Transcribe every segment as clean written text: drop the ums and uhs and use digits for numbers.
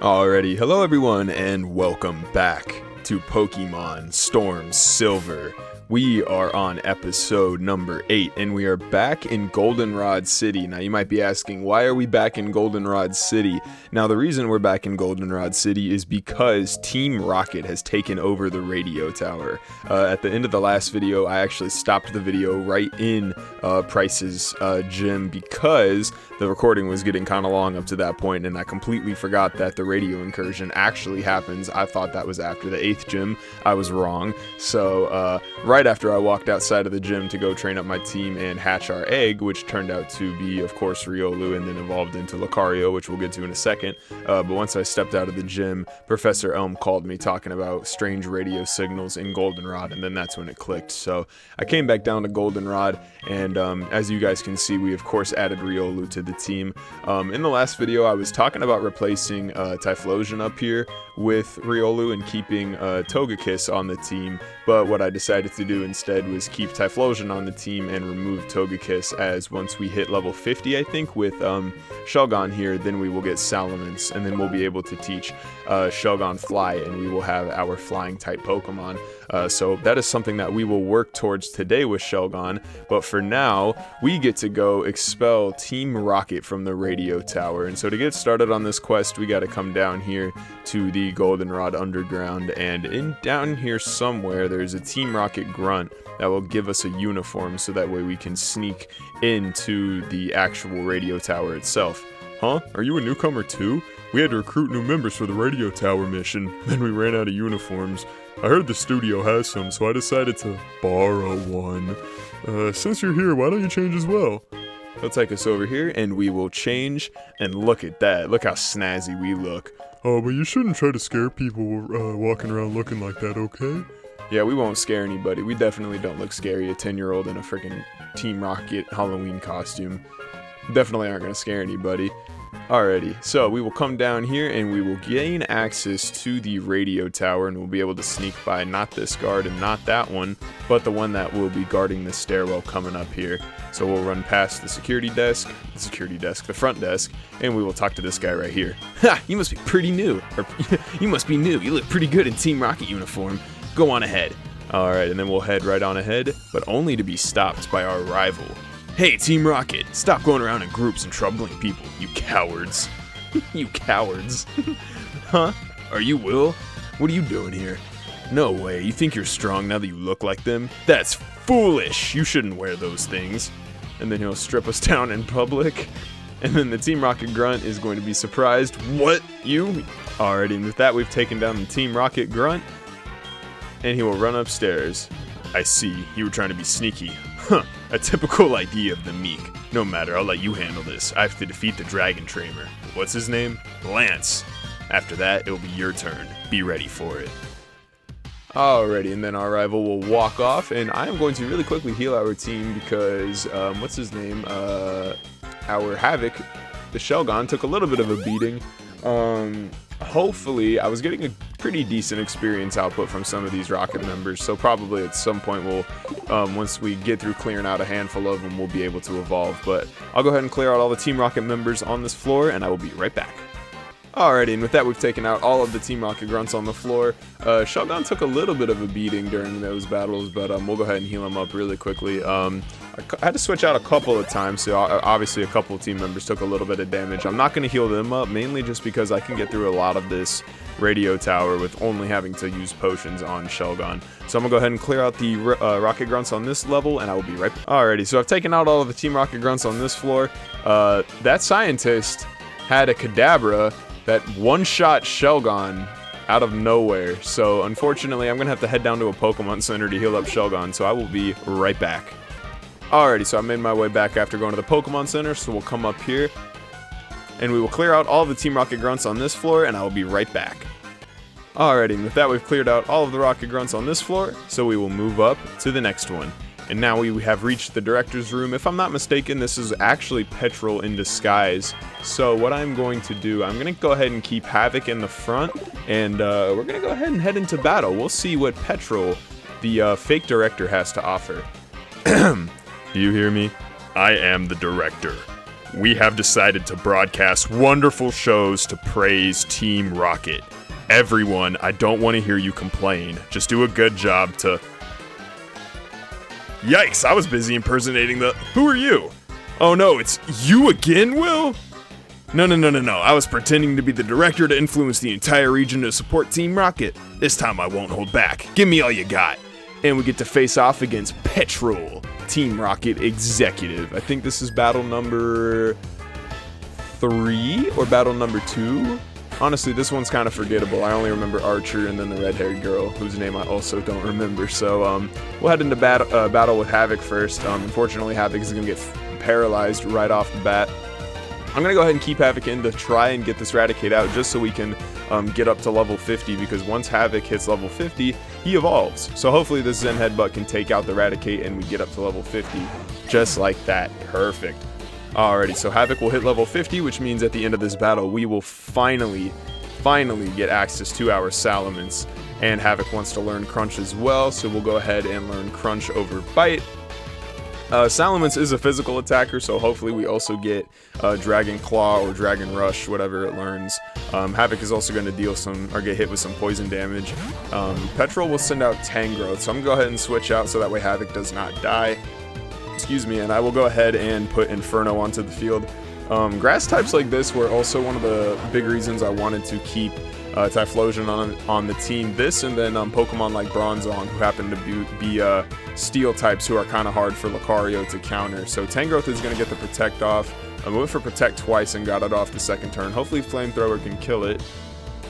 Alrighty, hello everyone and welcome back to Pokemon Storm Silver. We are on episode number 8 and we are back in Goldenrod City. Now you might be asking, why are we back in Goldenrod City? Now the reason we're back in Goldenrod City is because Team Rocket has taken over the radio tower. At the end of the last video, I actually stopped the video right in Price's gym because the recording was getting kind of long up to that point and I completely forgot that the radio incursion actually happens. I thought that was after the 8th gym. I was wrong. So right after I walked outside of the gym to go train up my team and hatch our egg, which turned out to be, of course, Riolu and then evolved into Lucario, which we'll get to in a second. But once I stepped out of the gym, Professor Elm called me talking about strange radio signals in Goldenrod, and then that's when it clicked. So I came back down to Goldenrod, and as you guys can see, we of course added Riolu to the team. In the last video, I was talking about replacing Typhlosion up here with Riolu and keeping Togekiss on the team, but what I decided to do instead was keep Typhlosion on the team and remove Togekiss, as once we hit level 50, I think, with Shelgon here, then we will get Salamence, and then we'll be able to teach Shelgon Fly, and we will have our flying type Pokemon. So that is something that we will work towards today with Shelgon, but for now, we get to go expel Team Rocket from the radio tower. And so to get started on this quest, we got to come down here to the Goldenrod Underground, and down here somewhere, there's a Team Rocket Grunt that will give us a uniform, so that way we can sneak into the actual radio tower itself. Huh? Are you a newcomer too? We had to recruit new members for the radio tower mission, then we ran out of uniforms. I heard the studio has some, so I decided to borrow one. Since you're here, why don't you change as well? They'll take us over here, and we will change, and look at that. Look how snazzy we look. Oh, but you shouldn't try to scare people walking around looking like that, okay? Yeah, we won't scare anybody. We definitely don't look scary, a 10-year-old in a freaking Team Rocket Halloween costume. Definitely aren't going to scare anybody. Alrighty, so we will come down here and we will gain access to the radio tower, and we'll be able to sneak by not this guard and not that one, but the one that will be guarding the stairwell coming up here. So we'll run past the the front desk, and we will talk to this guy right here. Ha! You must be pretty new. Or, you must be new. You look pretty good in Team Rocket uniform. Go on ahead. Alright, and then we'll head right on ahead, but only to be stopped by our rival. Hey, Team Rocket, stop going around in groups and troubling people, you cowards. You cowards. Huh? Are you Will? What are you doing here? No way, you think you're strong now that you look like them? That's foolish! You shouldn't wear those things. And then he'll strip us down in public. And then the Team Rocket Grunt is going to be surprised. What? You? Alrighty, and with that we've taken down the Team Rocket Grunt. And he will run upstairs. I see, you were trying to be sneaky. Huh, a typical idea of the meek. No matter, I'll let you handle this. I have to defeat the Dragon Trainer. What's his name? Lance. After that, it'll be your turn. Be ready for it. Alrighty, and then our rival will walk off, and I am going to really quickly heal our team because, what's his name? Our Havoc, the Shelgon, took a little bit of a beating. Hopefully, I was getting a pretty decent experience output from some of these Rocket members, so probably at some point we'll, once we get through clearing out a handful of them, we'll be able to evolve. But I'll go ahead and clear out all the Team Rocket members on this floor, and I will be right back. Alrighty, and with that we've taken out all of the Team Rocket Grunts on the floor. Shelgon took a little bit of a beating during those battles, but we'll go ahead and heal him up really quickly. I had to switch out a couple of times, so obviously a couple of team members took a little bit of damage. I'm not going to heal them up, mainly just because I can get through a lot of this radio tower with only having to use potions on Shelgon. So I'm going to go ahead and clear out the Rocket Grunts on this level, and I will be right back. Alrighty, so I've taken out all of the Team Rocket Grunts on this floor. That scientist had a Kadabra that one-shot Shelgon out of nowhere. So unfortunately, I'm going to have to head down to a Pokemon Center to heal up Shelgon, so I will be right back. Alrighty, so I made my way back after going to the Pokemon Center, so we'll come up here, and we will clear out all of the Team Rocket Grunts on this floor, and I will be right back. Alrighty, and with that we've cleared out all of the Rocket Grunts on this floor, so we will move up to the next one. And now we have reached the director's room. If I'm not mistaken, this is actually Petrol in disguise. So what I'm going to do, I'm going to go ahead and keep Havoc in the front, and we're going to go ahead and head into battle. We'll see what Petrol, the fake director, has to offer. Do you hear me? I am the director. we have decided to broadcast wonderful shows to praise Team Rocket. Everyone, I don't want to hear you complain. Just do a good job to... Yikes, I was busy impersonating the... Who are you? Oh no, it's you again, Will? No. I was pretending to be the director to influence the entire region to support Team Rocket. This time I won't hold back. Give me all you got. And we get to face off against Petrol, Team Rocket Executive. I think this is battle number 3 or battle number 2. Honestly, this one's kind of forgettable. I only remember Archer and then the red-haired girl, whose name I also don't remember. So we'll head into battle with Havoc first. Unfortunately, Havoc is going to get paralyzed right off the bat. I'm going to go ahead and keep Havoc in to try and get this Raticate out just so we can get up to level 50, because once Havoc hits level 50, he evolves. So hopefully this Zen Headbutt can take out the Raticate and we get up to level 50 just like that. Perfect. Alrighty, so Havoc will hit level 50, which means at the end of this battle, we will finally get access to our Salamence. And Havoc wants to learn Crunch as well, so we'll go ahead and learn Crunch over Bite. Salamence is a physical attacker, so hopefully we also get Dragon Claw or Dragon Rush, whatever it learns. Havoc is also going to deal get hit with some poison damage. Petrol will send out Tangrowth, so I'm going to go ahead and switch out so that way Havoc does not die. Excuse me, and I will go ahead and put Inferno onto the field. Grass types like this were also one of the big reasons I wanted to keep Typhlosion on the team. This and then Pokemon like Bronzong, who happen to be Steel types who are kind of hard for Lucario to counter. So Tangrowth is going to get the Protect off. I went for Protect twice and got it off the second turn. Hopefully Flamethrower can kill it.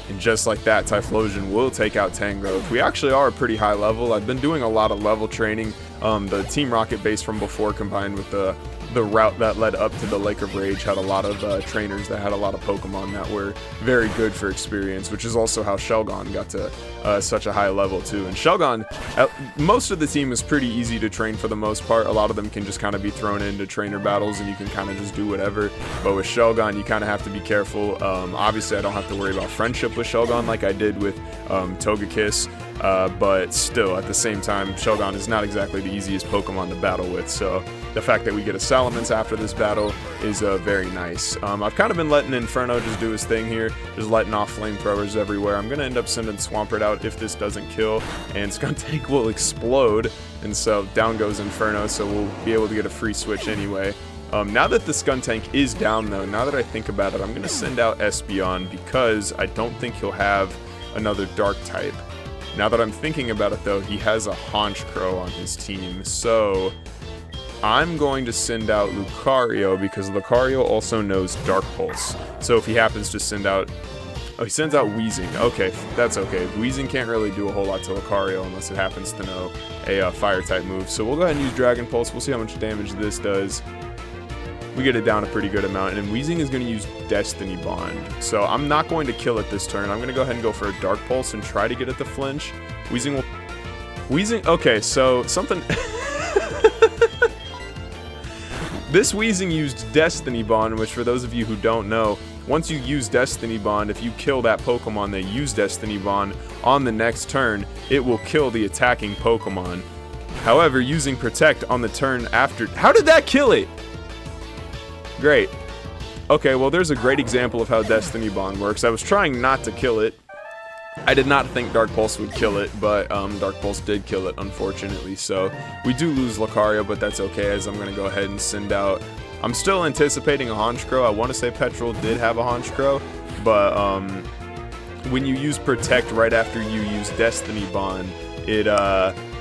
And just like that, Typhlosion will take out Tangrowth. We actually are a pretty high level. I've been doing a lot of level training. The Team Rocket base from before combined with the route that led up to the Lake of Rage had a lot of trainers that had a lot of Pokemon that were very good for experience, which is also how Shelgon got to such a high level too. And Shelgon, most of the team is pretty easy to train for the most part. A lot of them can just kind of be thrown into trainer battles and you can kind of just do whatever. But with Shelgon, you kind of have to be careful. Obviously, I don't have to worry about friendship with Shelgon like I did with Togekiss. But still, at the same time, Shelgon is not exactly the easiest Pokemon to battle with, so the fact that we get a Salamence after this battle is very nice. I've kind of been letting Inferno just do his thing here, just letting off flamethrowers everywhere. I'm going to end up sending Swampert out if this doesn't kill, and Skuntank will explode, and so down goes Inferno, so we'll be able to get a free switch anyway. Now that the Skuntank is down, though, now that I think about it, I'm going to send out Espeon because I don't think he'll have another Dark type. Now that I'm thinking about it, though, he has a Honchkrow on his team, so I'm going to send out Lucario because Lucario also knows Dark Pulse. So if he happens to send out... Oh, he sends out Weezing. Okay, that's okay. Weezing can't really do a whole lot to Lucario unless it happens to know a Fire-type move. So we'll go ahead and use Dragon Pulse. We'll see how much damage this does. We get it down a pretty good amount, and Weezing is going to use Destiny Bond. So I'm not going to kill it this turn. I'm going to go ahead and go for a Dark Pulse and try to get it to flinch. Weezing will... Weezing... Okay, so something... This Weezing used Destiny Bond, which for those of you who don't know, once you use Destiny Bond, if you kill that Pokemon that used Destiny Bond on the next turn, it will kill the attacking Pokemon. However, using Protect on the turn after... How did that kill it? Great. Okay, well, there's a great example of how Destiny Bond works. I was trying not to kill it. I did not think Dark Pulse would kill it, but Dark Pulse did kill it, unfortunately. So we do lose Lucario, but that's okay, as I'm going to go ahead and send out... I'm still anticipating a Honchkrow. I want to say Petrol did have a Honchkrow, but when you use Protect right after you use Destiny Bond, it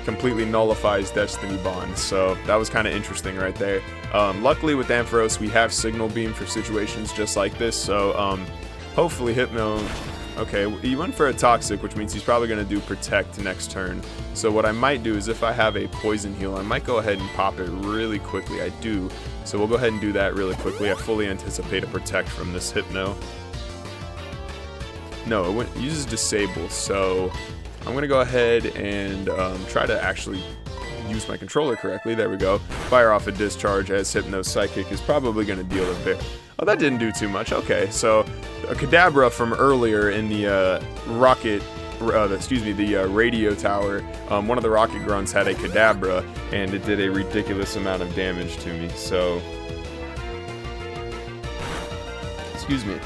completely nullifies Destiny Bond. So that was kind of interesting right there. Luckily with Ampharos, we have Signal Beam for situations just like this, so hopefully Hypno... Okay, he went for a Toxic, which means he's probably going to do Protect next turn. So what I might do is if I have a Poison Heal, I might go ahead and pop it really quickly. I do. So we'll go ahead and do that really quickly. I fully anticipate a Protect from this Hypno. No, it uses Disable, so I'm going to go ahead and try to actually use my controller correctly. There we go. Fire off a Discharge, as Hypno's Psychic is probably going to deal a bit. Oh, that didn't do too much. Okay, so a Kadabra from earlier in the radio tower, one of the Rocket Grunts had a Kadabra, and it did a ridiculous amount of damage to me, so Excuse me.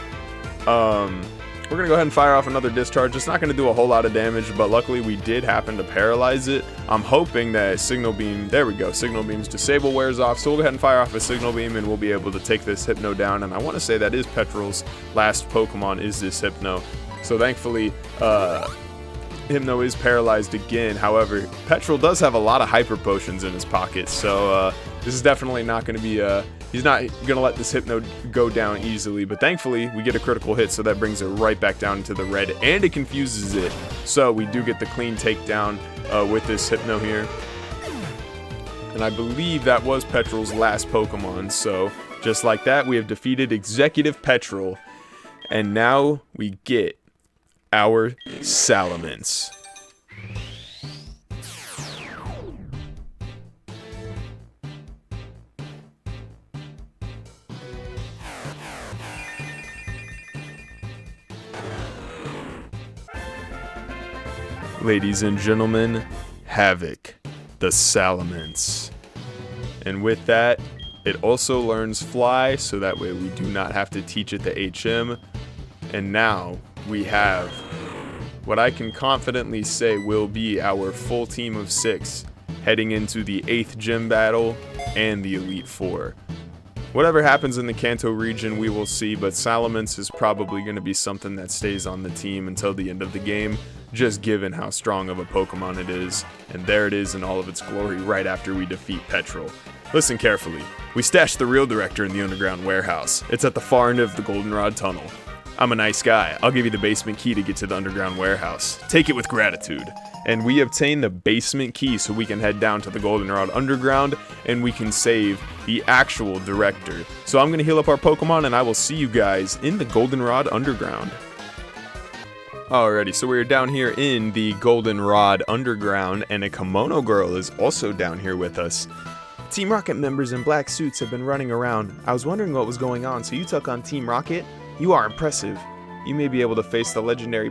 We're going to go ahead and fire off another discharge. It's not going to do a whole lot of damage, but luckily we did happen to paralyze it. I'm hoping that Signal Beam, there we go, Signal Beam's disable wears off. So we'll go ahead and fire off a Signal Beam and we'll be able to take this Hypno down. And I want to say that is Petrol's last Pokemon is this Hypno. So thankfully, Hypno is paralyzed again. However, Petrol does have a lot of Hyper Potions in his pocket. So this is definitely not going to be he's not going to let this Hypno go down easily, but thankfully we get a critical hit, so that brings it right back down into the red, and it confuses it. So we do get the clean takedown with this Hypno here. And I believe that was Petrol's last Pokemon, so just like that, we have defeated Executive Petrol. And now we get our Salamence. Ladies and gentlemen, Havoc, the Salamence. And with that, it also learns Fly, so that way we do not have to teach it the HM. And now we have what I can confidently say will be our full team of 6 heading into the 8th gym battle and the Elite Four. Whatever happens in the Kanto region, we will see, but Salamence is probably going to be something that stays on the team until the end of the game, just given how strong of a Pokemon it is. And there it is in all of its glory right after we defeat Petrol. Listen carefully. We stashed the real director in the underground warehouse. It's at the far end of the Goldenrod Tunnel. I'm a nice guy. I'll give you the basement key to get to the underground warehouse. Take it with gratitude. And we obtain the basement key so we can head down to the Goldenrod Underground and we can save the actual director. So I'm going to heal up our Pokemon and I will see you guys in the Goldenrod Underground. Alrighty, so we're down here in the Goldenrod Underground and a Kimono girl is also down here with us. Team Rocket members in black suits have been running around. I was wondering what was going on, so you took on Team Rocket? You are impressive. You may be able to face the legendary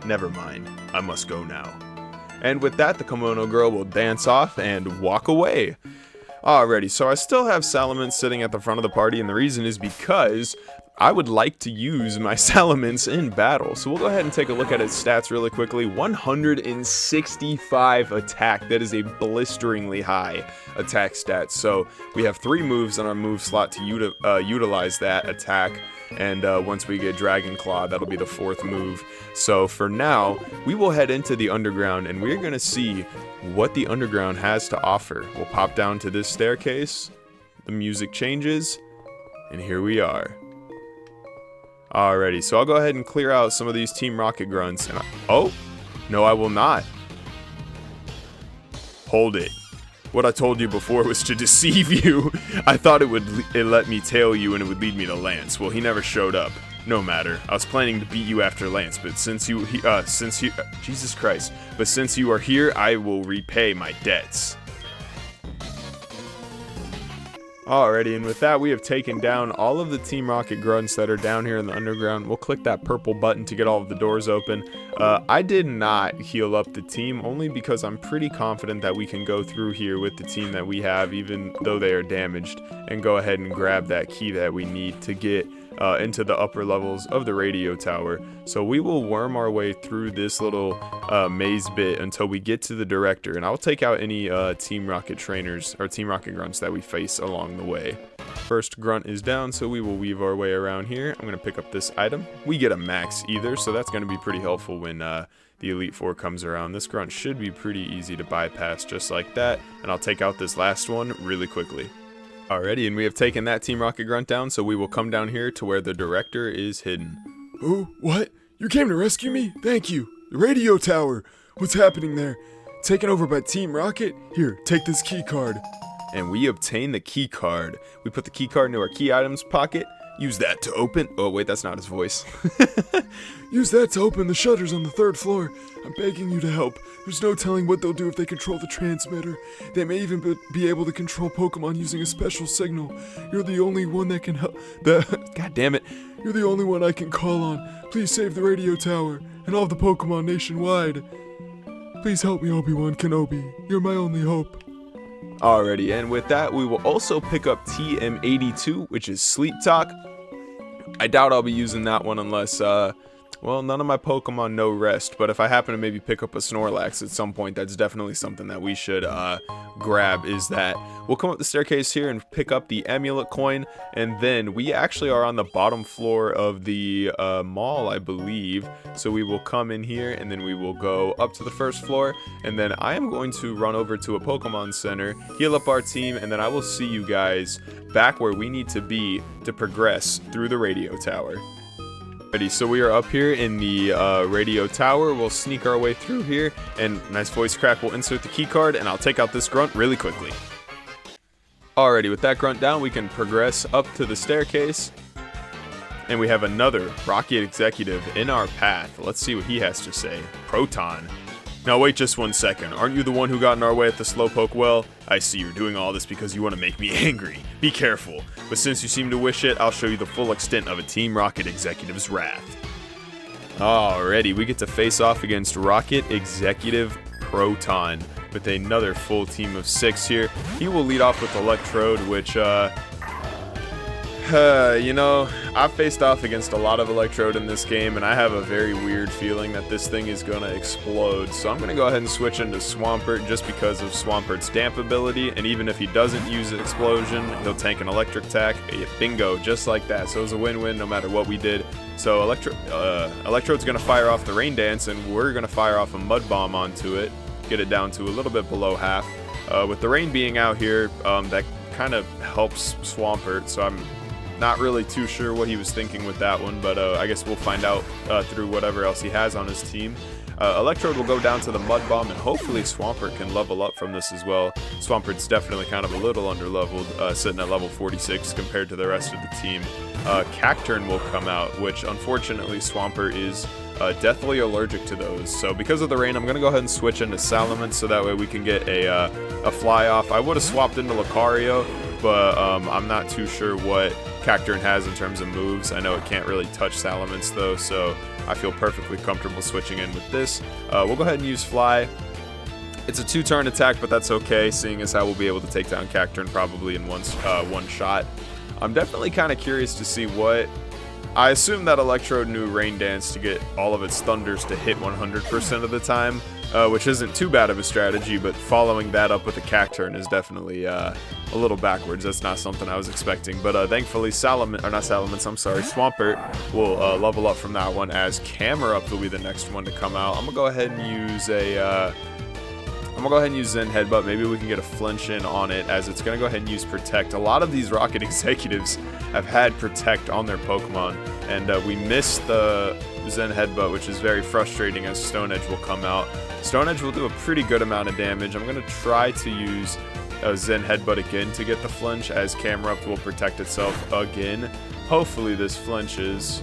Never mind. I must go now. And with that, the Kimono girl will dance off and walk away. Alrighty, so I still have Salamence sitting at the front of the party, and the reason is because I would like to use my Salamence in battle. So we'll go ahead and take a look at its stats really quickly. 165 attack. That is a blisteringly high attack stat. So we have 3 moves on our move slot to utilize that attack. And once we get Dragon Claw, that'll be the 4th move. So for now, we will head into the underground and we're going to see what the underground has to offer. We'll pop down to this staircase. The music changes. And here we are. Alrighty, so I'll go ahead and clear out some of these Team Rocket grunts. And oh, no I will not. Hold it. What I told you before was to deceive you. I thought it let me tail you and it would lead me to Lance. Well, he never showed up. No matter. I was planning to beat you after Lance, but since you Jesus Christ. But since you are here, I will repay my debts. Alrighty, and with that, we have taken down all of the Team Rocket grunts that are down here in the underground. We'll click that purple button to get all of the doors open. I did not heal up the team, only because I'm pretty confident that we can go through here with the team that we have, even though they are damaged, and go ahead and grab that key that we need to get into the upper levels of the radio tower. So we will worm our way through this little maze bit until we get to the director, and I'll take out any Team Rocket trainers or Team Rocket grunts that we face along the way. First grunt is down, so we will weave our way around here. I'm going to pick up this item. We get a max either, so that's going to be pretty helpful when the Elite Four comes around. This grunt should be pretty easy to bypass just like that, and I'll take out this last one really quickly. Alrighty, and we have taken that Team Rocket grunt down, so we will come down here to where the director is hidden. Oh, what? You came to rescue me? Thank you. The radio tower. What's happening there? Taken over by Team Rocket? Here, take this key card. And we obtain the key card. We put the key card into our key items pocket. Use that to open. Oh, wait, that's not his voice. Use that to open the shutters on the 3rd floor. I'm begging you to help. There's no telling what they'll do if they control the transmitter. They may even be able to control Pokemon using a special signal. You're the only one that can help. God damn it. You're the only one I can call on. Please save the radio tower and all of the Pokemon nationwide. Please help me, Obi-Wan Kenobi. You're my only hope. Alrighty, and with that, we will also pick up TM82, which is Sleep Talk. I doubt I'll be using that one unless, well, none of my Pokemon know rest, but if I happen to maybe pick up a Snorlax at some point, that's definitely something that we should grab, is that we'll come up the staircase here and pick up the amulet coin, and then we actually are on the bottom floor of the mall, I believe, so we will come in here, and then we will go up to the first floor, and then I am going to run over to a Pokemon Center, heal up our team, and then I will see you guys back where we need to be to progress through the radio tower. So we are up here in the radio tower. We'll sneak our way through here, and nice voice crack, we'll insert the key card, and I'll take out this grunt really quickly. Alrighty, with that grunt down, we can progress up to the staircase, and we have another Rocket Executive in our path. Let's see what he has to say. Proton. Now wait just 1 second. Aren't you the one who got in our way at the Slowpoke well? I see you're doing all this because you want to make me angry. Be careful. But since you seem to wish it, I'll show you the full extent of a Team Rocket Executive's wrath. Alrighty, we get to face off against Rocket Executive Proton with another full team of 6 here. He will lead off with Electrode, which, you know, I've faced off against a lot of Electrode in this game, and I have a very weird feeling that this thing is going to explode. So I'm going to go ahead and switch into Swampert just because of Swampert's damp ability, and even if he doesn't use an explosion, he'll tank an electric attack. Bingo, just like that. So it was a win-win no matter what we did. So Electrode's going to fire off the Rain Dance, and we're going to fire off a Mud Bomb onto it, get it down to a little bit below half. With the rain being out here, that kind of helps Swampert, so I'm not really too sure what he was thinking with that one, but I guess we'll find out through whatever else he has on his team. Electrode will go down to the Mud Bomb, and hopefully Swampert can level up from this as well. Swampert's definitely kind of a little underleveled, sitting at level 46 compared to the rest of the team. Cacturn will come out, which unfortunately Swampert is deathly allergic to those. So because of the rain, I'm going to go ahead and switch into Salamence so that way we can get a fly off. I would have swapped into Lucario, but I'm not too sure what Cacturn has in terms of moves. I know it can't really touch Salamence though, so I feel perfectly comfortable switching in with this. We'll go ahead and use Fly. It's a 2-turn attack, but that's okay, seeing as how we'll be able to take down Cacturn probably in one shot. I'm definitely kind of curious to see what... I assume that Electrode knew Rain Dance to get all of its Thunders to hit 100% of the time, which isn't too bad of a strategy, but following that up with a Cacturn is definitely a little backwards. That's not something I was expecting, but thankfully Swampert will level up from that one, as Camerupt will be the next one to come out. I'm gonna go ahead and use Zen Headbutt. Maybe we can get a flinch in on it, as it's going to go ahead and use Protect. A lot of these Rocket Executives have had Protect on their Pokemon, and we missed the Zen Headbutt, which is very frustrating, as Stone Edge will come out. Stone Edge will do a pretty good amount of damage. I'm going to try to use Zen Headbutt again to get the flinch, as Camerupt will protect itself again. Hopefully this flinches.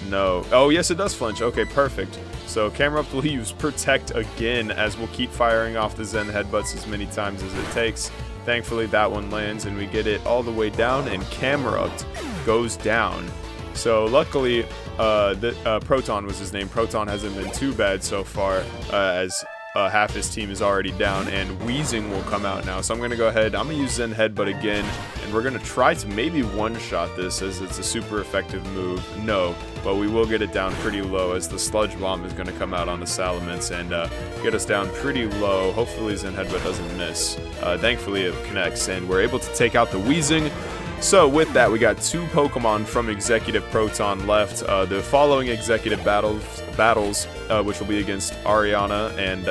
No. Oh, yes, it does flinch. Okay, perfect. So Camerupt will use Protect again, as we'll keep firing off the Zen Headbutts as many times as it takes. Thankfully that one lands, and we get it all the way down, and Camerupt goes down. So luckily, Proton was his name. Proton hasn't been too bad so far, as half his team is already down, and Weezing will come out now. So I'm going to go ahead, I'm going to use Zen Headbutt again, and we're going to try to maybe one-shot this, as it's a super effective move. No, but we will get it down pretty low, as the Sludge Bomb is going to come out on the Salamence and get us down pretty low. Hopefully Zen Headbutt doesn't miss. Thankfully it connects, and we're able to take out the Weezing. So with that, we got 2 Pokemon from Executive Proton left. The following Executive battles, which will be against Ariana and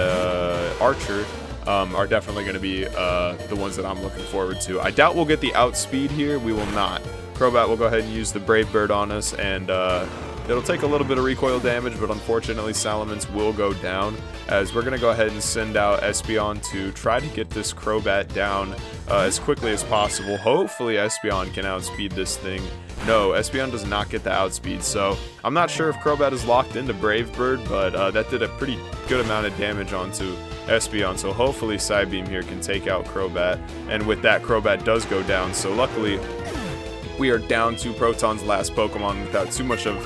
Archer, are definitely going to be the ones that I'm looking forward to. I doubt we'll get the outspeed here. We will not. Crobat will go ahead and use the Brave Bird on us, and it'll take a little bit of recoil damage, but unfortunately Salamence will go down, as we're going to go ahead and send out Espeon to try to get this Crobat down as quickly as possible. Hopefully Espeon can outspeed this thing. No, Espeon does not get the outspeed, so I'm not sure if Crobat is locked into Brave Bird, but that did a pretty good amount of damage onto Espeon, so hopefully Psybeam here can take out Crobat, and with that, Crobat does go down. So luckily we are down to Proton's last Pokemon without too much of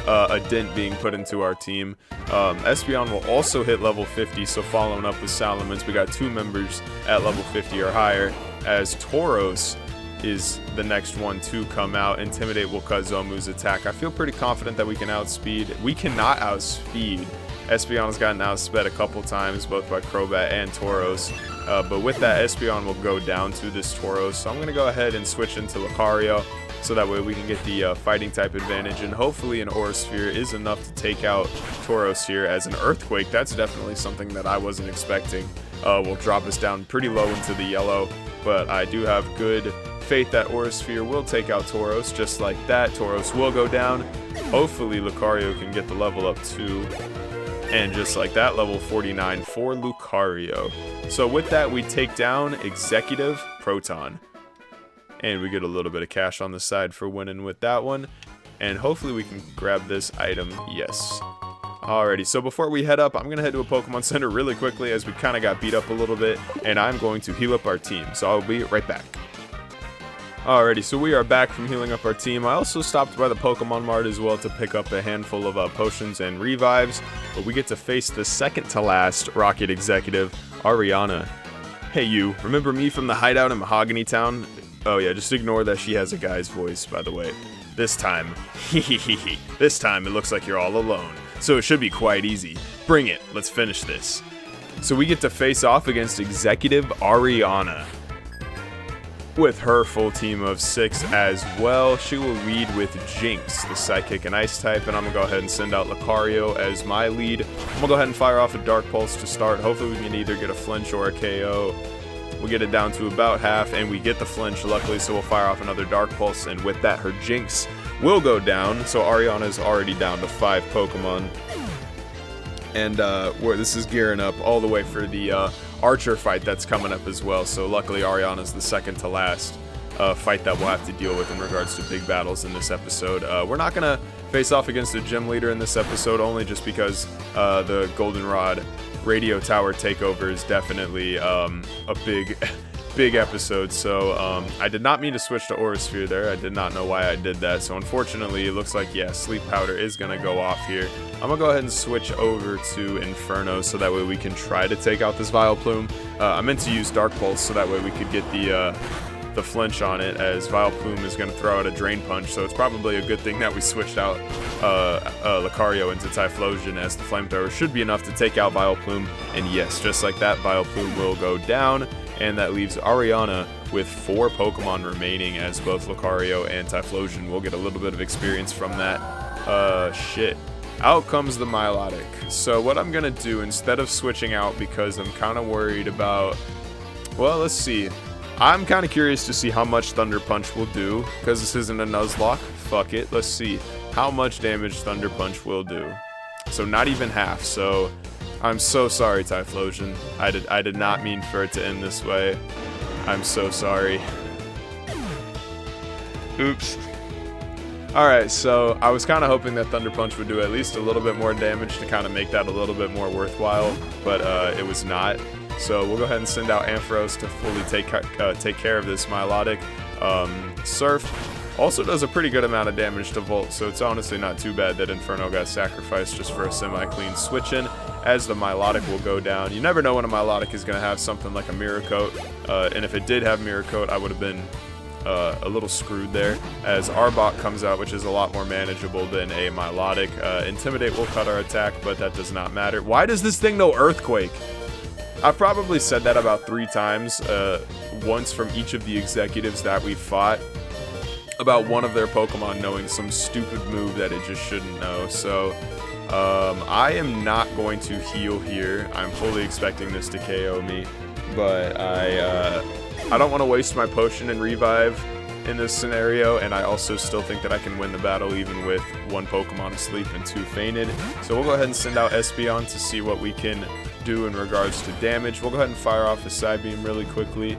a dent being put into our team. Espeon will also hit level 50, so following up with Salamence, we got 2 members at level 50 or higher. as Tauros is the next one to come out. Intimidate will cut Zomu's attack. I feel pretty confident that we can outspeed. We cannot outspeed. Espeon's gotten outsped a couple times, both by Crobat and Tauros. But with that, Espeon will go down to this Tauros. So I'm going to go ahead and switch into Lucario, so that way we can get the fighting type advantage. And hopefully an Aura Sphere is enough to take out Tauros here, as an Earthquake. That's definitely something that I wasn't expecting. Will drop us down pretty low into the yellow. But I do have good faith that Aura Sphere will take out Tauros. Just like that, Tauros will go down. Hopefully Lucario can get the level up too. And just like that, level 49 for Lucario. So with that, we take down Executive Proton. And we get a little bit of cash on the side for winning with that one. And hopefully we can grab this item. Yes. Alrighty, so before we head up, I'm going to head to a Pokemon Center really quickly, as we kind of got beat up a little bit. And I'm going to heal up our team. So I'll be right back. Alrighty, so we are back from healing up our team. I also stopped by the Pokemon Mart as well to pick up a handful of potions and revives. But we get to face the second to last Rocket Executive, Ariana. Hey you, remember me from the hideout in Mahogany Town? Oh yeah, just ignore that she has a guy's voice, by the way. This time, this time it looks like you're all alone. So it should be quite easy. Bring it, let's finish this. So we get to face off against Executive Ariana. With her full team of 6 as well. She will lead with Jinx, the Psychic and Ice type, and I'm going to go ahead and send out Lucario as my lead. I'm going to go ahead and fire off a Dark Pulse to start. Hopefully we can either get a flinch or a KO. We'll get it down to about half, and we get the flinch, luckily, so we'll fire off another Dark Pulse, and with that, her Jinx will go down. So Ariana's already down to 5 Pokemon. And this is gearing up all the way for the Archer fight that's coming up as well. So luckily Ariana's the second to last fight that we'll have to deal with in regards to big battles in this episode. We're not going to face off against a gym leader in this episode, only just because the Goldenrod Radio Tower Takeover is definitely a big episode. So I did not mean to switch to Aura Sphere there. I did not know why I did that. So unfortunately, it looks like, yeah, Sleep Powder is going to go off here. I'm going to go ahead and switch over to Inferno, so that way we can try to take out this Vileplume. I meant to use Dark Pulse, so that way we could get the flinch on it, as Vileplume is going to throw out a Drain Punch. So it's probably a good thing that we switched out Lucario into Typhlosion, as the Flamethrower should be enough to take out Vileplume. And yes, just like that, Vileplume will go down. And that leaves Ariana with 4 Pokemon remaining, as both Lucario and Typhlosion will get a little bit of experience from that. Shit. Out comes the Milotic. So what I'm going to do, instead of switching out, because I'm kind of worried about... Well, let's see. I'm kind of curious to see how much Thunder Punch will do, because this isn't a Nuzlocke. Fuck it. Let's see how much damage Thunder Punch will do. So not even half. So I'm so sorry, Typhlosion. I did not mean for it to end this way. I'm so sorry. Oops. Alright, so I was kind of hoping that Thunder Punch would do at least a little bit more damage to kind of make that a little bit more worthwhile, but it was not. So we'll go ahead and send out Ampharos to fully take care of this Milotic. Surf also does a pretty good amount of damage to Volt, so it's honestly not too bad that Inferno got sacrificed just for a semi-clean switch-in, as the Milotic will go down. You never know when a Milotic is going to have something like a Mirror Coat, and if it did have Mirror Coat, I would have been a little screwed there, as Arbok comes out, which is a lot more manageable than a Milotic. Intimidate will cut our attack, but that does not matter. Why does this thing know Earthquake? I've probably said that about 3 times, once from each of the executives that we fought, about one of their Pokemon knowing some stupid move that it just shouldn't know. So I am not going to heal here. I'm fully expecting this to KO me, but I don't want to waste my potion and revive in this scenario, and I also still think that I can win the battle even with 1 Pokemon asleep and 2 fainted. So we'll go ahead and send out Espeon to see what we can do in regards to damage. We'll go ahead and fire off a Psybeam really quickly.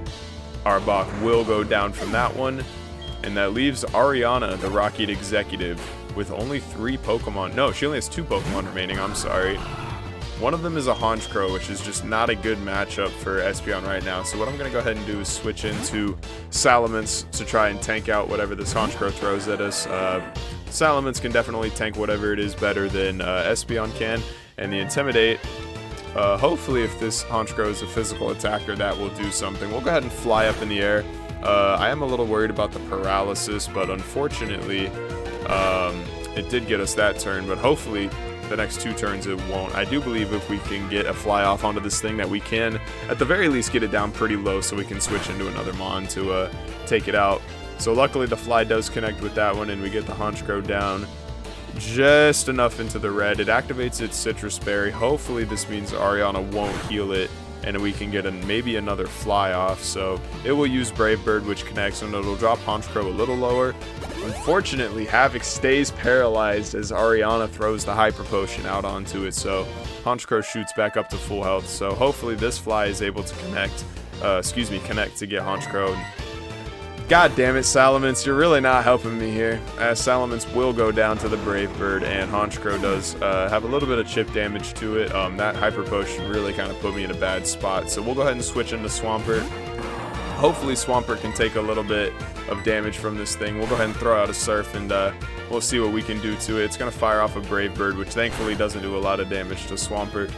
Arbok will go down from that one, and that leaves Ariana, the Rocket Executive, with only 3 Pokemon. No, she only has 2 Pokemon remaining, I'm sorry. One of them is a Honchkrow, which is just not a good matchup for Espeon right now. So what I'm going to go ahead and do is switch into Salamence to try and tank out whatever this Honchkrow throws at us. Salamence can definitely tank whatever it is better than Espeon can. And the Intimidate Hopefully, if this Honchkrow is a physical attacker, that will do something. We'll go ahead and fly up in the air. I am a little worried about the paralysis, but unfortunately, it did get us that turn, but hopefully the next 2 turns it won't. I do believe if we can get a fly off onto this thing that we can, at the very least, get it down pretty low so we can switch into another Mon to take it out. So luckily the fly does connect with that one, and we get the Honchkrow down just enough into the red. It activates its Citrus Berry. Hopefully this means Ariana won't heal it, and we can get maybe another fly off. So it will use Brave Bird, which connects, and it'll drop Honchkrow a little lower. Unfortunately, Havoc stays paralyzed as Ariana throws the Hyper Potion out onto it, so Honchkrow shoots back up to full health. So hopefully this fly is able to connect to get Honchkrow. God damn it, Salamence, you're really not helping me here, as Salamence will go down to the Brave Bird, and Honchkrow does have a little bit of chip damage to it. That Hyper Potion really kind of put me in a bad spot, so we'll go ahead and switch into Swampert. Hopefully Swampert can take a little bit of damage from this thing. We'll go ahead and throw out a Surf, and we'll see what we can do to it. It's going to fire off a Brave Bird, which thankfully doesn't do a lot of damage to Swampert.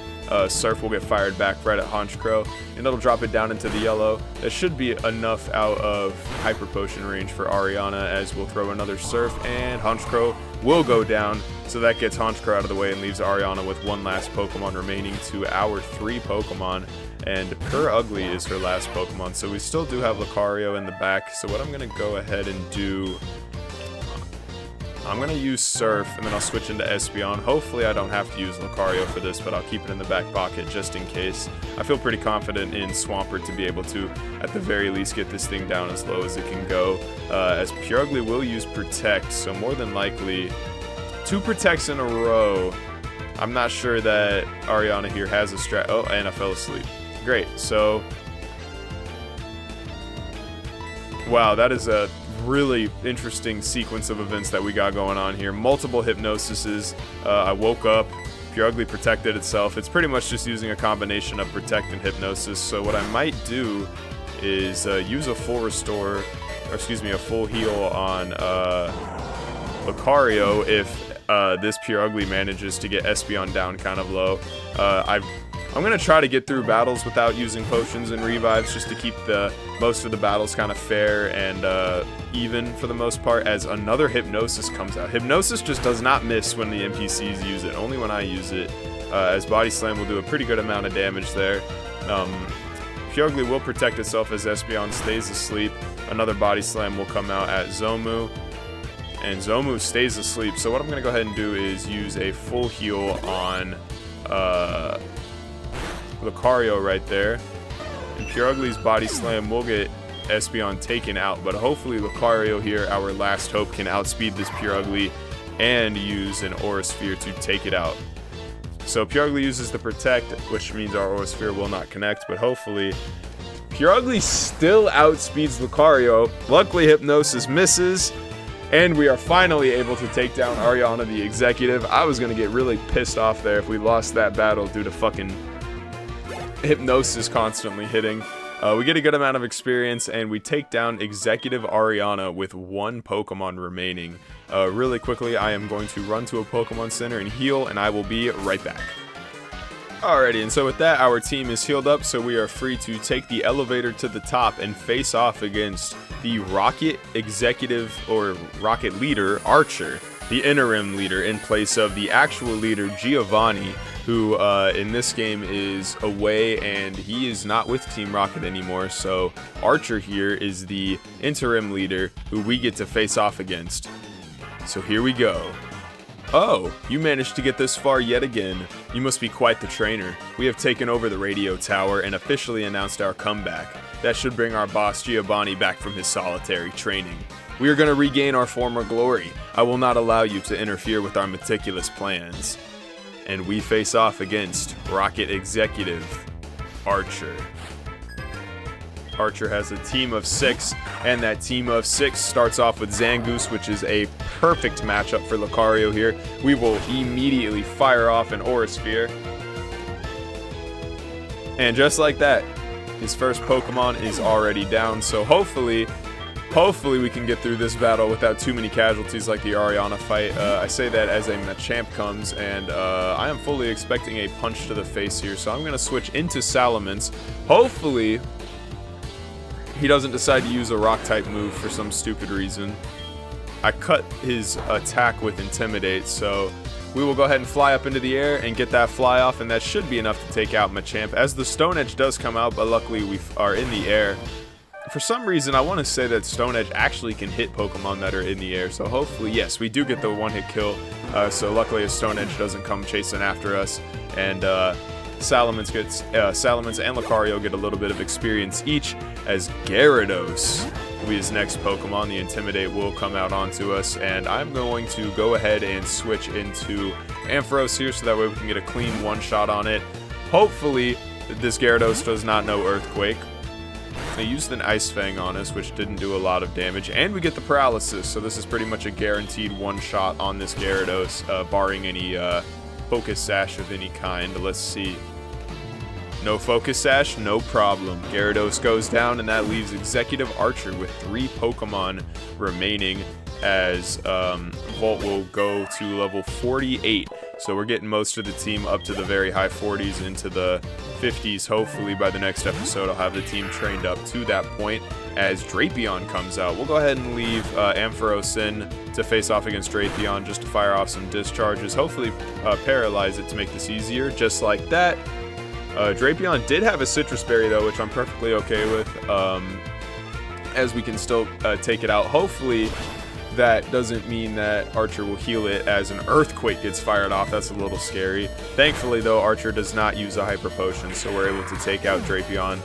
Surf will get fired back right at Honchkrow, and it'll drop it down into the yellow. That should be enough out of Hyper Potion range for Ariana, as we'll throw another Surf, and Honchkrow will go down. So that gets Honchkrow out of the way and leaves Ariana with one last Pokemon remaining to our 3 Pokemon. And Pure Ugly is her last Pokemon, so we still do have Lucario in the back. So what I'm going to go ahead and do, I'm going to use Surf, and then I'll switch into Espeon. Hopefully I don't have to use Lucario for this, but I'll keep it in the back pocket just in case. I feel pretty confident in Swampert to be able to, at the very least, get this thing down as low as it can go. As Pure Ugly will use Protect, so more than likely 2 Protects in a row. I'm not sure that Ariana here has a strat. Oh, and I fell asleep. Great, so wow, that is a really interesting sequence of events that we got going on here. Multiple Hypnosises. I woke up, Pure Ugly protected itself. It's pretty much just using a combination of Protect and Hypnosis. So what I might do is use a full restore, or excuse me, a full heal on Lucario if this Pure Ugly manages to get Espeon down kind of low. I'm going to try to get through battles without using potions and revives, just to keep most of the battles kind of fair and even for the most part, as another Hypnosis comes out. Hypnosis just does not miss when the NPCs use it, only when I use it, as Body Slam will do a pretty good amount of damage there. Pure Ugly will protect itself as Espeon stays asleep. Another Body Slam will come out at Zomu, and Zomu stays asleep. So what I'm going to go ahead and do is use a full heal on Lucario right there, and Pure Ugly's Body Slam will get Espeon taken out, but hopefully Lucario here, our last hope, can outspeed this Pure Ugly and use an Aura Sphere to take it out. So Pure Ugly uses the Protect, which means our Aura Sphere will not connect, but hopefully Pure Ugly still outspeeds Lucario. Luckily Hypnosis misses, and we are finally able to take down Ariana the Executive. I was going to get really pissed off there if we lost that battle due to fucking Hypnosis constantly hitting. We get a good amount of experience, and we take down Executive Ariana with 1 Pokemon remaining. Really quickly, I am going to run to a Pokemon Center and heal, and I will be right back. Alrighty, and so with that, our team is healed up, so we are free to take the elevator to the top and face off against the Rocket Executive, or Rocket Leader, Archer, the interim leader, in place of the actual leader, Giovanni, who in this game is away, and he is not with Team Rocket anymore. So Archer here is the interim leader who we get to face off against. So here we go. Oh, you managed to get this far yet again. You must be quite the trainer. We have taken over the radio tower and officially announced our comeback. That should bring our boss Giovanni back from his solitary training. We are going to regain our former glory. I will not allow you to interfere with our meticulous plans. And we face off against Rocket Executive Archer. Archer has a team of 6, and that team of 6 starts off with Zangoose, which is a perfect matchup for Lucario here. We will immediately fire off an Aura Sphere. And just like that, his first Pokemon is already down, so hopefully Hopefully we can get through this battle without too many casualties like the Ariana fight. I say that as a Machamp comes, and I am fully expecting a punch to the face here, so I'm going to switch into Salamence. Hopefully he doesn't decide to use a Rock-type move for some stupid reason. I cut his attack with Intimidate, so we will go ahead and fly up into the air and get that fly off, and that should be enough to take out Machamp, as the Stone Edge does come out, but luckily we are in the air. For some reason, I want to say that Stone Edge actually can hit Pokemon that are in the air, so hopefully, yes, we do get the one-hit kill, so luckily a Stone Edge doesn't come chasing after us, and Salamence and Lucario get a little bit of experience each, as Gyarados will be his next Pokemon. The Intimidate will come out onto us, and I'm going to go ahead and switch into Ampharos here, so that way we can get a clean one-shot on it. Hopefully, this Gyarados does not know Earthquake. They used an Ice Fang on us, which didn't do a lot of damage, and we get the Paralysis, so this is pretty much a guaranteed one-shot on this Gyarados, barring any Focus Sash of any kind. Let's see. No Focus Sash, no problem. Gyarados goes down, and that leaves Executive Archer with 3 Pokemon remaining, as Volt will go to level 48. So we're getting most of the team up to the very high 40s, into the 50s. Hopefully by the next episode I'll have the team trained up to that point, as Drapion comes out. We'll go ahead and leave Ampharos in to face off against Drapion, just to fire off some discharges. Hopefully paralyze it to make this easier, just like that. Drapion did have a Citrus Berry though, which I'm perfectly okay with, as we can still take it out. Hopefully that doesn't mean that Archer will heal it as an Earthquake gets fired off. That's a little scary. Thankfully though, Archer does not use a Hyper Potion, so we're able to take out Drapion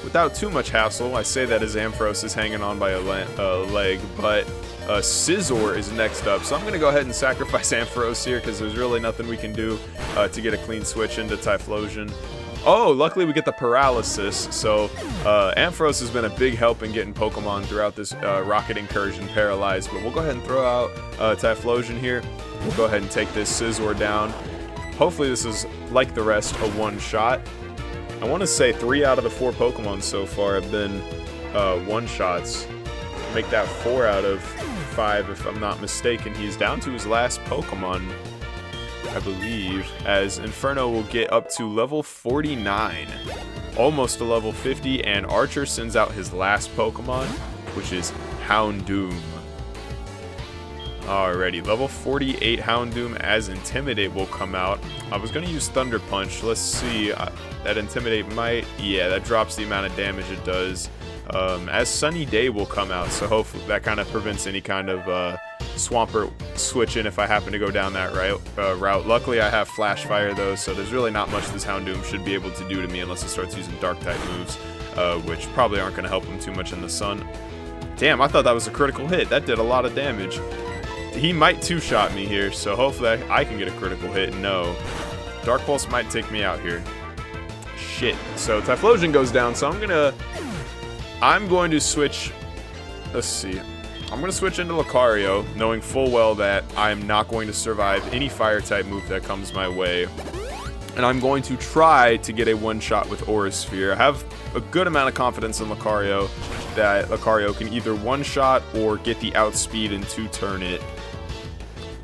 without too much hassle. I say that as Ampharos is hanging on by a leg, but Scizor is next up, so I'm going to go ahead and sacrifice Ampharos here, because there's really nothing we can do to get a clean switch into Typhlosion. Oh, luckily we get the Paralysis, so Ampharos has been a big help in getting Pokemon throughout this Rocket Incursion paralyzed, but we'll go ahead and throw out Typhlosion here. We'll go ahead and take this Scizor down. Hopefully this is, like the rest, a one-shot. I want to say 3 out of the 4 Pokemon so far have been one-shots. Make that 4 out of 5 if I'm not mistaken. He's down to his last Pokemon, I believe, as Inferno will get up to level 49, almost to level 50, and Archer sends out his last Pokemon, which is Houndoom. Alrighty, level 48 Houndoom as Intimidate will come out. I was going to use Thunder Punch. Let's see. That Intimidate might... Yeah, that drops the amount of damage it does. As Sunny Day will come out, so hopefully that kind of prevents any kind of Swampert switch in if I happen to go down that route. Luckily, I have Flash Fire, though, so there's really not much this Houndoom should be able to do to me unless it starts using Dark-type moves, which probably aren't going to help him too much in the sun. Damn, I thought that was a critical hit. That did a lot of damage. He might two-shot me here, so hopefully I can get a critical hit. No. Dark Pulse might take me out here. Shit. So Typhlosion goes down, so I'm going to switch... Let's see. I'm going to switch into Lucario, knowing full well that I'm not going to survive any Fire-type move that comes my way. And I'm going to try to get a one-shot with Aura Sphere. I have a good amount of confidence in Lucario that Lucario can either one-shot or get the outspeed and two-turn it.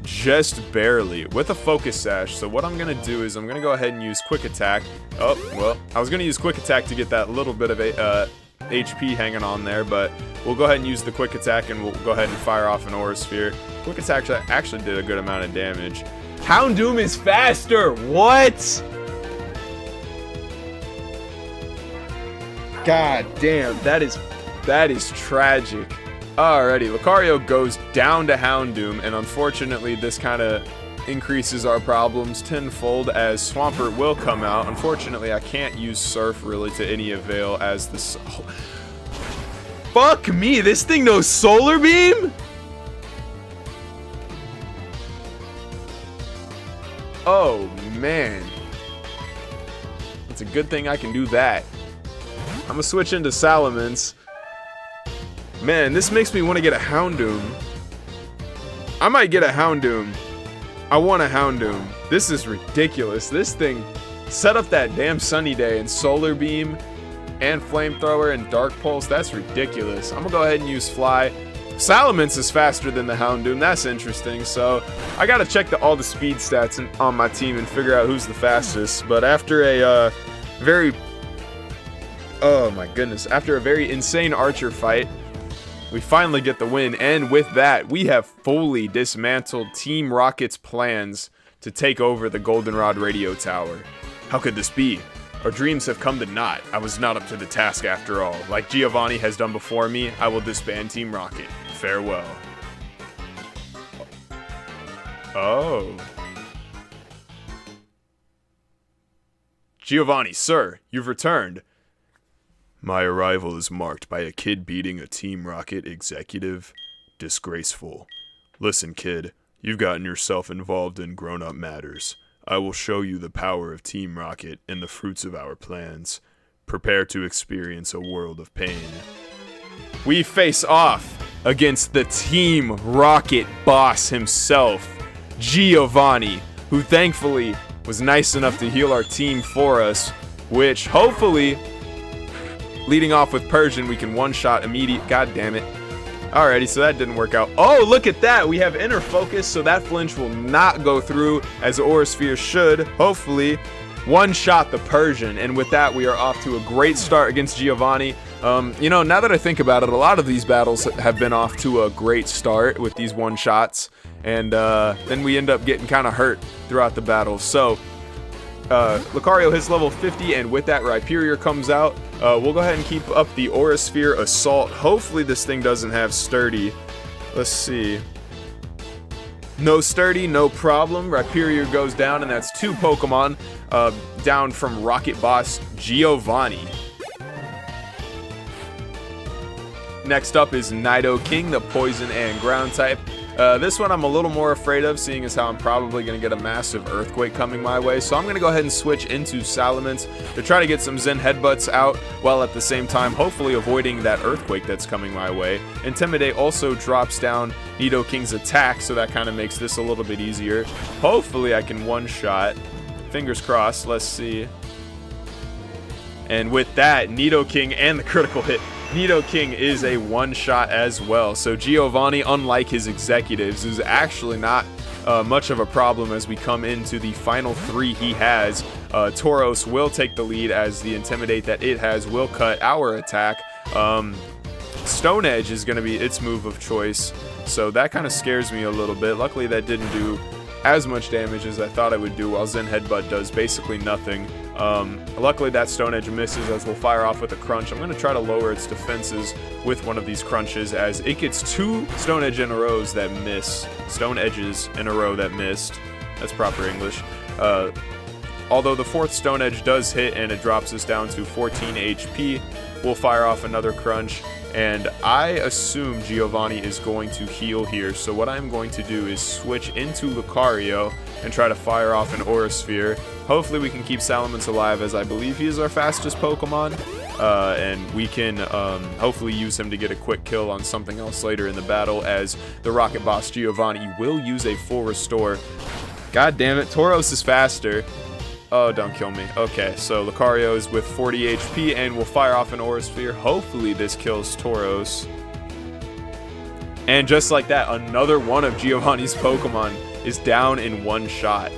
Just barely, with a Focus Sash. So what I'm going to do is I'm going to go ahead and use Quick Attack. Oh, well, I was going to use Quick Attack to get that little bit of HP hanging on there, but we'll go ahead and use the Quick Attack, and we'll go ahead and fire off an Aura Sphere. Quick Attack actually did a good amount of damage. Houndoom is faster! What? God damn, that is tragic. Alrighty, Lucario goes down to Houndoom, and unfortunately this kind of increases our problems tenfold as Swampert will come out. Unfortunately, I can't use Surf really to any avail as this... Fuck me, this thing knows Solar Beam? Oh, man. It's a good thing I can do that. I'm gonna switch into Salamence. Man, this makes me want to get a Houndoom. I might get a Houndoom. I want a Houndoom. This is ridiculous. This thing set up that damn Sunny Day and Solar Beam. and Flamethrower and Dark Pulse. That's ridiculous. I'm gonna go ahead and use Fly. Salamence is faster than the Houndoom. That's interesting. So I gotta check all the speed stats on my team and figure out who's the fastest. But after a oh my goodness, after a very insane Archer fight, we finally get the win. And with that, we have fully dismantled Team Rocket's plans to take over the Goldenrod radio tower. How could this be? Our dreams have come to naught. I was not up to the task after all. Like Giovanni has done before me, I will disband Team Rocket. Farewell. Oh. Giovanni, sir, you've returned. My arrival is marked by a kid beating a Team Rocket executive. Disgraceful. Listen, kid, you've gotten yourself involved in grown-up matters. I will show you the power of Team Rocket and the fruits of our plans. Prepare to experience a world of pain. We face off against the Team Rocket boss himself, Giovanni, who thankfully was nice enough to heal our team for us, which hopefully, leading off with Persian, we can one-shot immediate. God damn it. Alrighty, so that didn't work out. Oh, look at that. We have inner focus, so that flinch will not go through as the Aura Sphere should. Hopefully, one-shot the Persian. And with that, we are off to a great start against Giovanni. You know, now that I think about it, a lot of these battles have been off to a great start with these one-shots. And then we end up getting kind of hurt throughout the battle. So, Lucario hits level 50, and with that, Rhyperior comes out. We'll go ahead and keep up the Aura Sphere Assault. Hopefully this thing doesn't have Sturdy. Let's see. No Sturdy, no problem. Rhyperior goes down, and that's 2 Pokemon down from Rocket Boss Giovanni. Next up is Nidoking, the Poison and Ground type. This one I'm a little more afraid of, seeing as how I'm probably going to get a massive Earthquake coming my way. So I'm going to go ahead and switch into Salamence to try to get some Zen Headbutts out, while at the same time hopefully avoiding that Earthquake that's coming my way. Intimidate also drops down Nidoking's attack, so that kind of makes this a little bit easier. Hopefully I can one-shot. Fingers crossed. Let's see. And with that, Nidoking and the critical hit. Nidoking is a one-shot as well. So Giovanni, unlike his executives, is actually not much of a problem as we come into the final 3 he has. Tauros will take the lead as the Intimidate that it has will cut our attack. Stone Edge is going to be its move of choice, so that kind of scares me a little bit. Luckily that didn't do as much damage as I thought it would do, while Zen Headbutt does basically nothing. Luckily that Stone Edge misses, as we'll fire off with a Crunch. I'm going to try to lower its defenses with one of these Crunches, as it gets 2 Stone Edge in a row that miss. Stone Edges in a row that missed. That's proper English. Although the 4th Stone Edge does hit and it drops us down to 14 HP, we'll fire off another Crunch. And I assume Giovanni is going to heal here, so what I'm going to do is switch into Lucario and try to fire off an Aura Sphere. Hopefully we can keep Salamence alive, as I believe he is our fastest Pokemon, and we can hopefully use him to get a quick kill on something else later in the battle, as the Rocket Boss Giovanni will use a full restore. God damn it, Tauros is faster. Oh, don't kill me. Okay, so Lucario is with 40 HP and will fire off an Aura Sphere. Hopefully this kills Tauros. And just like that, another one of Giovanni's Pokemon is down in one shot.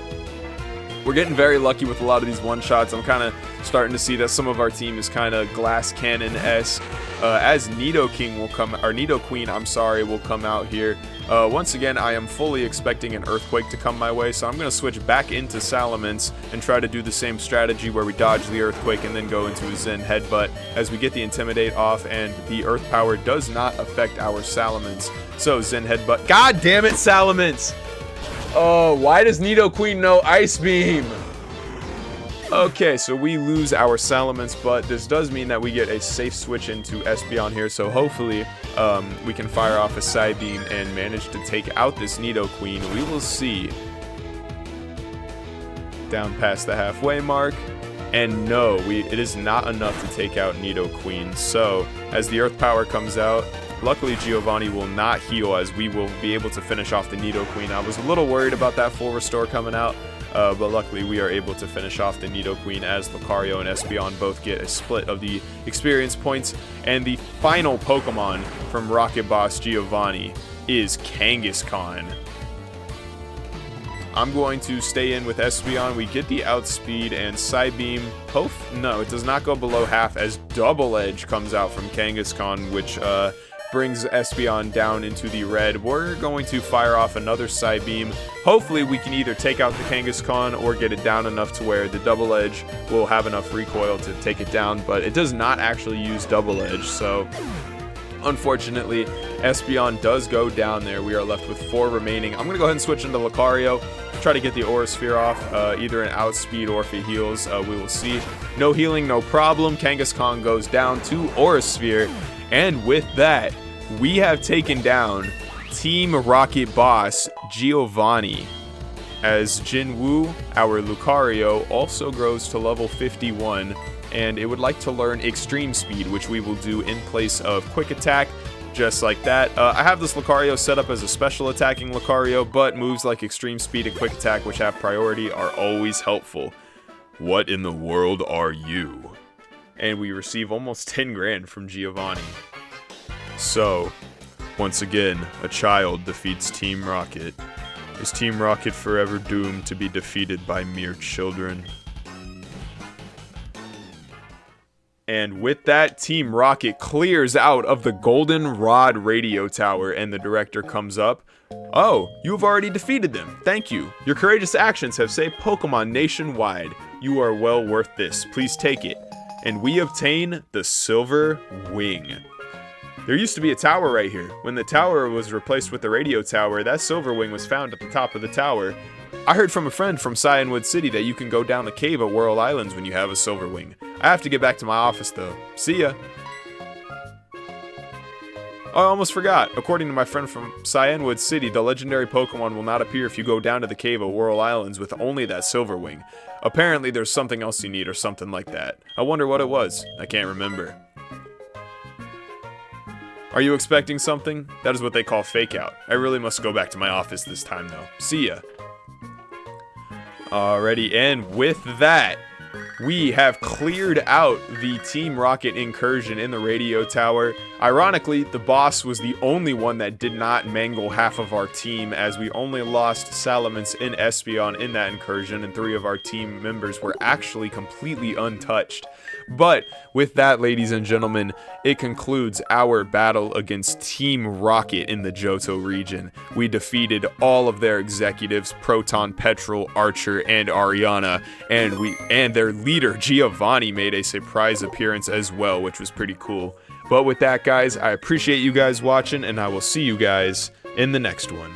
We're getting very lucky with a lot of these one-shots. I'm kind of starting to see that some of our team is kind of Glass Cannon-esque. As Nidoking will come, or Nidoqueen, I'm sorry, will come out here. Once again, I am fully expecting an Earthquake to come my way, so I'm going to switch back into Salamence and try to do the same strategy where we dodge the Earthquake and then go into a Zen Headbutt as we get the Intimidate off, and the Earth Power does not affect our Salamence. So Zen Headbutt. God damn it, Salamence! Oh, why does Nidoqueen know Ice Beam? Okay, so we lose our Salamence, but this does mean that we get a safe switch into Espeon here, so hopefully we can fire off a Psybeam and manage to take out this Nidoqueen. We will see. Down past the halfway mark. And no, it is not enough to take out Nidoqueen. So, as the Earth Power comes out, luckily Giovanni will not heal, as we will be able to finish off the Nidoqueen. I was a little worried about that full restore coming out. but luckily we are able to finish off the Nidoqueen as Lucario and Espeon both get a split of the experience points. And the final Pokemon from Rocket Boss Giovanni is Kangaskhan. I'm going to stay in with Espeon. We get the Outspeed and Psybeam. No, it does not go below half as Double Edge comes out from Kangaskhan, which brings Espeon down into the red. We're going to fire off another Psybeam. Hopefully we can either take out the Kangaskhan or get it down enough to where the Double Edge will have enough recoil to take it down, but it does not actually use Double Edge, so unfortunately Espeon does go down there. We are left with 4 remaining. I'm going to go ahead and switch into Lucario, try to get the Aura Sphere off, either an Outspeed or if he heals. We will see. No healing, no problem. Kangaskhan goes down to Aura Sphere. And with that, we have taken down Team Rocket Boss Giovanni, as Jinwoo, our Lucario, also grows to level 51, and it would like to learn Extreme Speed, which we will do in place of Quick Attack, just like that. I have this Lucario set up as a special attacking Lucario, but moves like Extreme Speed and Quick Attack, which have priority, are always helpful. What in the world are you? And we receive almost 10 grand from Giovanni. So, once again, a child defeats Team Rocket. Is Team Rocket forever doomed to be defeated by mere children? And with that, Team Rocket clears out of the Goldenrod radio tower, and the director comes up. Oh, you have already defeated them. Thank you. Your courageous actions have saved Pokemon nationwide. You are well worth this. Please take it. And we obtain the Silver Wing. There used to be a tower right here. When the tower was replaced with the radio tower, that Silver Wing was found at the top of the tower. I heard from a friend from Cyanwood City that you can go down the cave at Whirl Islands when you have a Silver Wing. I have to get back to my office though. See ya. Oh, I almost forgot. According to my friend from Cyanwood City, the legendary Pokemon will not appear if you go down to the cave at Whirl Islands with only that Silver Wing. Apparently there's something else you need or something like that. I wonder what it was. I can't remember. Are you expecting something? That is what they call fake out. I really must go back to my office this time though. See ya. Alrighty, and with that, we have cleared out the Team Rocket incursion in the radio tower. Ironically, the boss was the only one that did not mangle half of our team, as we only lost Salamence and Espeon in that incursion, and 3 of our team members were actually completely untouched. But with that, ladies and gentlemen, it concludes our battle against Team Rocket in the Johto region. We defeated all of their executives, Proton, Petrol, Archer, and Ariana, and their leader Giovanni made a surprise appearance as well, which was pretty cool. But with that, guys, I appreciate you guys watching, and I will see you guys in the next one.